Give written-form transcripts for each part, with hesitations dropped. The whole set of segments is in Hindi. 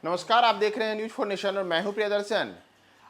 नमस्कार, आप देख रहे हैं न्यूज फॉर नेशन और मैं हूं प्रियदर्शन।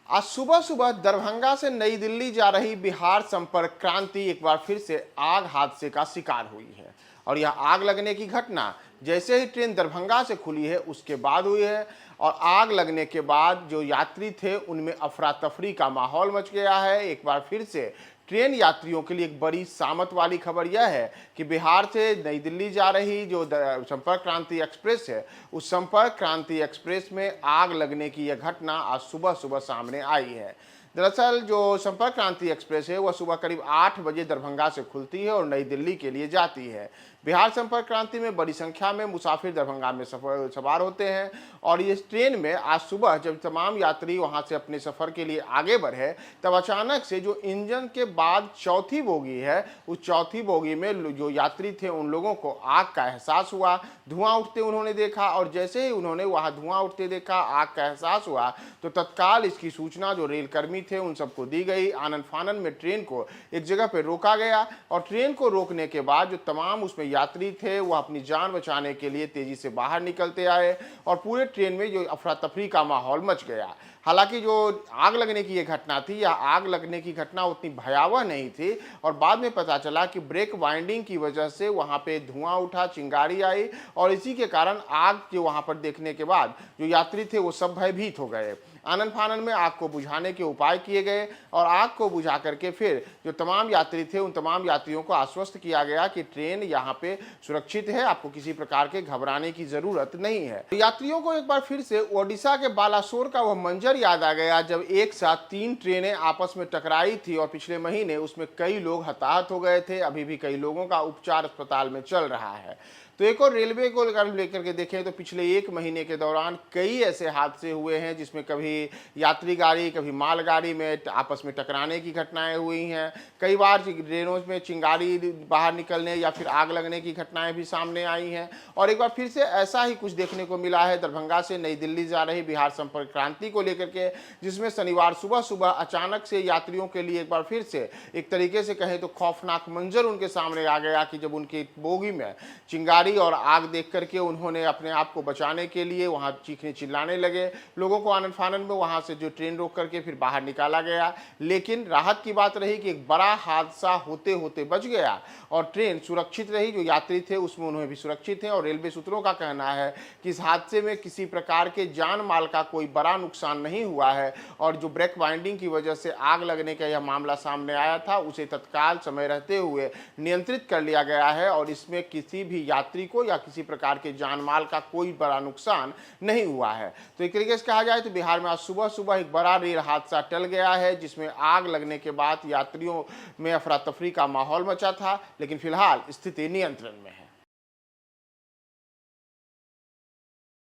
आज सुबह सुबह दरभंगा से नई दिल्ली जा रही बिहार संपर्क क्रांति एक बार फिर से आग हादसे का शिकार हुई है। और यह आग लगने की घटना जैसे ही ट्रेन दरभंगा से खुली है उसके बाद हुई है। और आग लगने के बाद जो यात्री थे उनमें अफरा तफरी का माहौल मच गया है। एक बार फिर से ट्रेन यात्रियों के लिए एक बड़ी सामत वाली खबर यह है कि बिहार से नई दिल्ली जा रही जो संपर्क क्रांति एक्सप्रेस है, उस संपर्क क्रांति एक्सप्रेस में आग लगने की यह घटना आज सुबह सुबह सामने आई है। दरअसल जो संपर्क क्रांति एक्सप्रेस है वह सुबह करीब 8 बजे दरभंगा से खुलती है और नई दिल्ली के लिए जाती है। बिहार संपर्क क्रांति में बड़ी संख्या में मुसाफिर दरभंगा में सवार होते हैं। और इस ट्रेन में आज सुबह जब तमाम यात्री वहां से अपने सफर के लिए आगे बढ़े, तब अचानक से जो इंजन के बाद चौथी बोगी है, उस चौथी बोगी में जो यात्री थे उन लोगों को आग का एहसास हुआ। धुआं उठते उन्होंने देखा और जैसे ही उन्होंने वहां धुआं उठते देखा, आग का एहसास हुआ, तो तत्काल इसकी सूचना जो रेल कर्मी थे उन सबको दी गई। आनन फानन में ट्रेन को एक जगह पर रोका गया और ट्रेन को रोकने के बाद जो तमाम उसमें यात्री थे वो अपनी जान बचाने के लिए तेजी से बाहर निकलते आए और पूरे ट्रेन में जो अफरा तफरी का माहौल मच गया। हालांकि जो आग लगने की ये घटना थी, या आग लगने की घटना उतनी भयावह नहीं थी और बाद में पता चला कि ब्रेक वाइंडिंग की वजह से वहां पे धुआं उठा, चिंगारी आई और इसी के कारण आग जो वहां पर देखने के बाद जो यात्री थे वो सब भयभीत हो गए। आनन फानन में आग को बुझाने के उपाय किए गए और आग को बुझा करके फिर जो तमाम यात्री थे उन तमाम यात्रियों को आश्वस्त किया गया कि ट्रेन यहाँ पे सुरक्षित है, आपको किसी प्रकार के घबराने की जरूरत नहीं है। यात्रियों को एक बार फिर से ओडिशा के बालासोर का वह मंजर याद आ गया जब एक साथ 3 ट्रेनें आपस में टकराई थी और पिछले महीने उसमें कई लोग हताहत हो गए थे। अभी भी कई लोगों का उपचार अस्पताल में चल रहा है। तो एक और रेलवे को लेकर के देखें तो पिछले 1 महीने के दौरान कई ऐसे हादसे हुए हैं जिसमें कभी यात्री गाड़ी, कभी मालगाड़ी में आपस में टकराने की घटनाएं हुई हैं। कई बार ट्रेनों में चिंगारी बाहर निकलने या फिर आग लगने की घटनाएं भी सामने आई हैं। और एक बार फिर से ऐसा ही कुछ देखने को मिला है दरभंगा से नई दिल्ली जा रही बिहार संपर्क क्रांति को लेकर के, जिसमें शनिवार सुबह सुबह अचानक से यात्रियों के लिए एक बार फिर से एक तरीके से कहें तो खौफनाक मंजर उनके सामने आ गया कि जब उनकी बोगी में चिंगारी और आग देख करके उन्होंने अपने आप को बचाने के लिए वहां चीखने चिल्लाने लगे। लोगों को आनन फानन में वहां से जो ट्रेन रोक करके फिर बाहर निकाला गया। लेकिन राहत की बात रही कि एक बड़ा हादसा होते होते बच गया और ट्रेन सुरक्षित रही। जो यात्री थे उसमें उन्हें भी सुरक्षित हैं और रेलवे सूत्रों का कहना है कि इस हादसे में किसी प्रकार के जान माल का कोई बड़ा नुकसान नहीं हुआ है। और जो ब्रेक वाइंडिंग की वजह से आग लगने का यह मामला सामने आया था उसे तत्काल समय रहते हुए नियंत्रित कर लिया गया है और इसमें किसी भी यात्री को या किसी प्रकार के जान माल का कोई बड़ा नुकसान नहीं हुआ है। तो एक तरीके से कहा जाए तो बिहार में आज सुबह सुबह एक बड़ा रेल हादसा टल गया है जिसमें आग लगने के बाद यात्रियों में अफरा तफरी का माहौल मचा था, लेकिन फिलहाल स्थिति नियंत्रण में है।